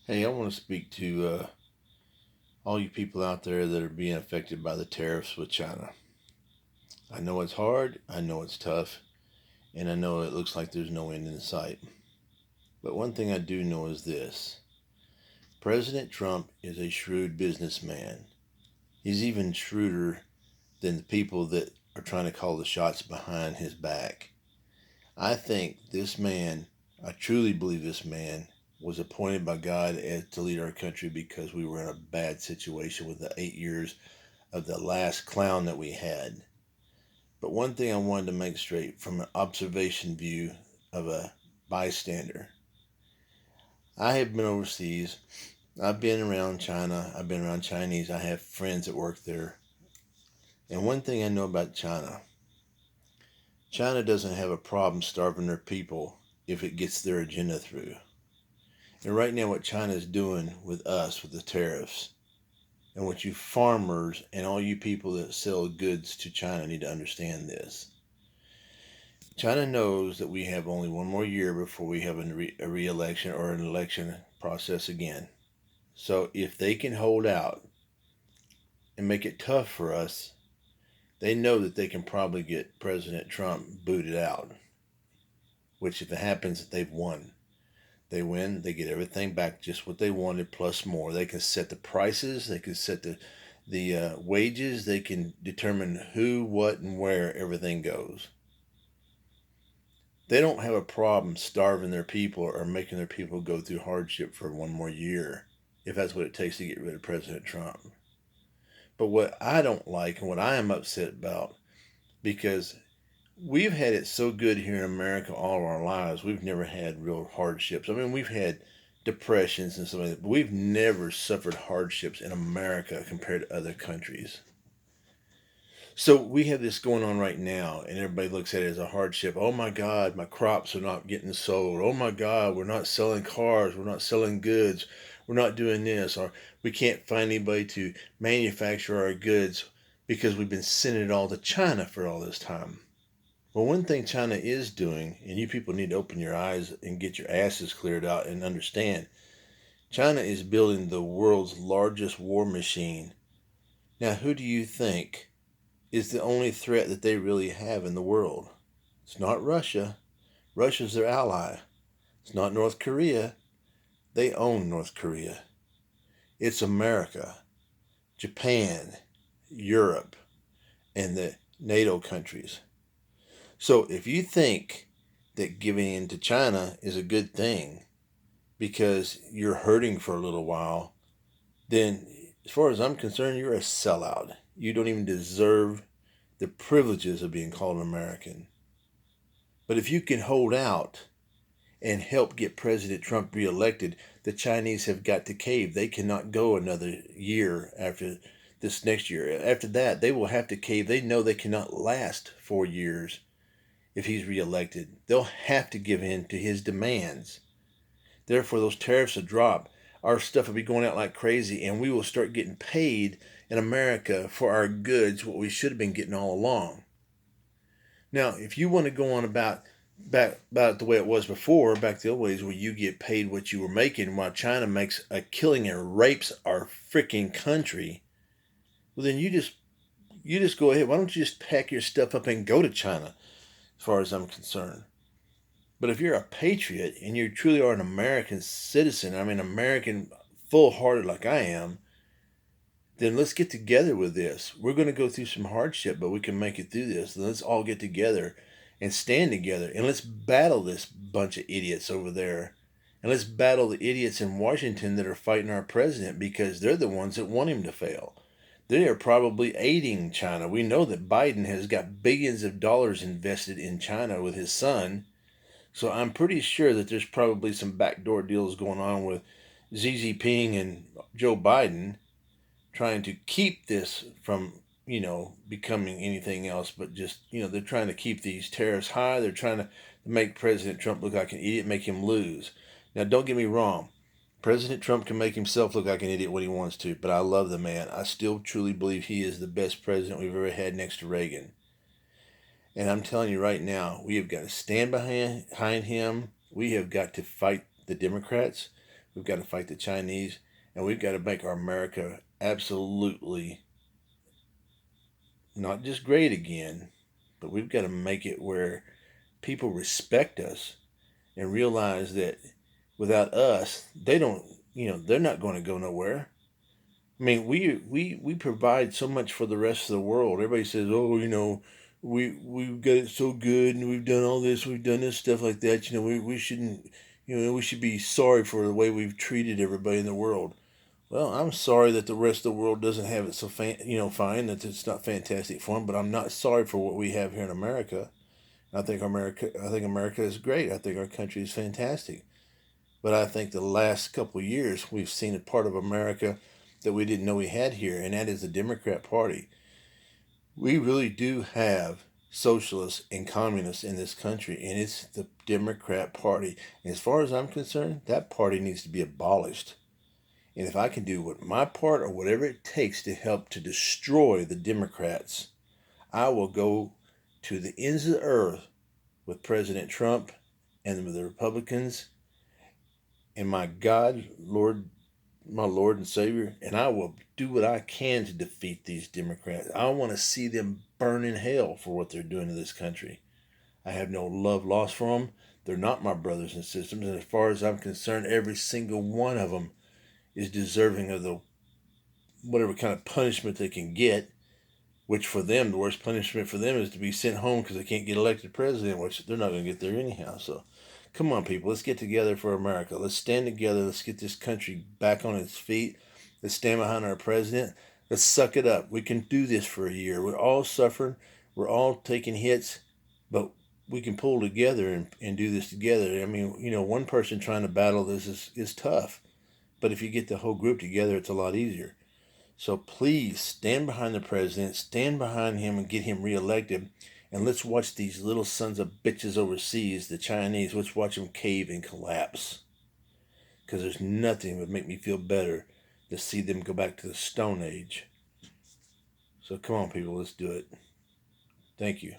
Hey, I want to speak to all you people out there that are being affected by the tariffs with China. I know it's hard, I know it's tough, and I know it looks like there's no end in sight. But one thing I do know is this: President Trump is a shrewd businessman. He's even shrewder than the people that are trying to call the shots behind his back. I think this man, I truly believe this man, was appointed by God as to lead our country because we were in a bad situation with the 8 years of the last clown that we had. But one thing I wanted to make straight from an observation view of a bystander: I have been overseas. I've been around China. I've been around Chinese. I have friends that work there. And one thing I know about China: China doesn't have a problem starving their people if it gets their agenda through. And right now, what China is doing with us, with the tariffs, and what you farmers and all you people that sell goods to China need to understand this. China knows that we have only one more year before we have a re-election or an election process again. So if they can hold out and make it tough for us, they know that they can probably get President Trump booted out. Which, if it happens, they've won. They win, they get everything back, just what they wanted plus more. They can set the prices, they can set the wages, they can determine who, what, and where everything goes. They don't have a problem starving their people or making their people go through hardship for one more year if that's what it takes to get rid of President Trump. But what I don't like and what I am upset about, because we've had it so good here in America all of our lives, we've never had real hardships. I mean, we've had depressions and stuff like that, but we've never suffered hardships in America compared to other countries. So we have this going on right now, and everybody looks at it as a hardship. Oh my God, my crops are not getting sold. Oh my God, we're not selling cars. We're not selling goods. We're not doing this. Or we can't find anybody to manufacture our goods because we've been sending it all to China for all this time. Well, one thing China is doing, and you people need to open your eyes and get your asses cleared out and understand, China is building the world's largest war machine. Now, who do you think is the only threat that they really have in the world? It's not Russia. Russia's their ally. It's not North Korea. They own North Korea. It's America, Japan, Europe, and the NATO countries. So if you think that giving in to China is a good thing because you're hurting for a little while, then as far as I'm concerned, you're a sellout. You don't even deserve the privileges of being called an American. But if you can hold out and help get President Trump reelected, the Chinese have got to cave. They cannot go another year after this next year. After that, they will have to cave. They know they cannot last 4 years if he's reelected. They'll have to give in to his demands. Therefore, those tariffs will drop. Our stuff will be going out like crazy, and we will start getting paid in America for our goods, what we should have been getting all along. Now, if you want to go on about the way it was before, back the old ways where you get paid what you were making while China makes a killing and rapes our freaking country, well then you just go ahead. Why don't you just pack your stuff up and go to China, as far as I'm concerned? But if you're a patriot and you truly are an American citizen, I mean American full hearted like I am, then let's get together with this. We're going to go through some hardship, but we can make it through this. Let's all get together and stand together, and let's battle this bunch of idiots over there. And let's battle the idiots in Washington that are fighting our president because they're the ones that want him to fail. They are probably aiding China. We know that Biden has got billions of dollars invested in China with his son. So I'm pretty sure that there's probably some backdoor deals going on with Xi Jinping and Joe Biden trying to keep this from, becoming anything else but just, they're trying to keep these tariffs high. They're trying to make President Trump look like an idiot, make him lose. Now, don't get me wrong. President Trump can make himself look like an idiot when he wants to, but I love the man. I still truly believe he is the best president we've ever had next to Reagan. And I'm telling you right now, we have got to stand behind him. We have got to fight the Democrats. We've got to fight the Chinese, and we've got to make our America absolutely not just great again, but we've got to make it where people respect us and realize that without us, they don't, they're not going to go nowhere. I mean, we provide so much for the rest of the world. Everybody says, "Oh, we've got it so good, and we've done all this, we've done this stuff like that." We shouldn't, we should be sorry for the way we've treated everybody in the world. Well, I'm sorry that the rest of the world doesn't have it so fine, that it's not fantastic for them. But I'm not sorry for what we have here in America. I think America is great. I think our country is fantastic. But I think the last couple of years we've seen a part of America that we didn't know we had here, and that is the Democrat Party. We really do have socialists and communists in this country, and it's the Democrat Party. And as far as I'm concerned, that party needs to be abolished. And if I can do what my part or whatever it takes to help to destroy the Democrats, I will go to the ends of the earth with President Trump and with the Republicans and my God, Lord, my Lord and Savior, and I will do what I can to defeat these Democrats. I want to see them burn in hell for what they're doing to this country. I have no love lost for them. They're not my brothers and sisters, and as far as I'm concerned, every single one of them is deserving of the whatever kind of punishment they can get. Which for them, the worst punishment for them is to be sent home because they can't get elected president, which they're not going to get there anyhow. So, come on, people, let's get together for America. Let's stand together. Let's get this country back on its feet. Let's stand behind our president. Let's suck it up. We can do this for a year. We're all suffering. We're all taking hits, but we can pull together and do this together. I mean, one person trying to battle this is tough, but if you get the whole group together, it's a lot easier. So please stand behind the president, stand behind him and get him reelected. And let's watch these little sons of bitches overseas, the Chinese, let's watch them cave and collapse. Because there's nothing that would make me feel better to see them go back to the Stone Age. So come on, people, let's do it. Thank you.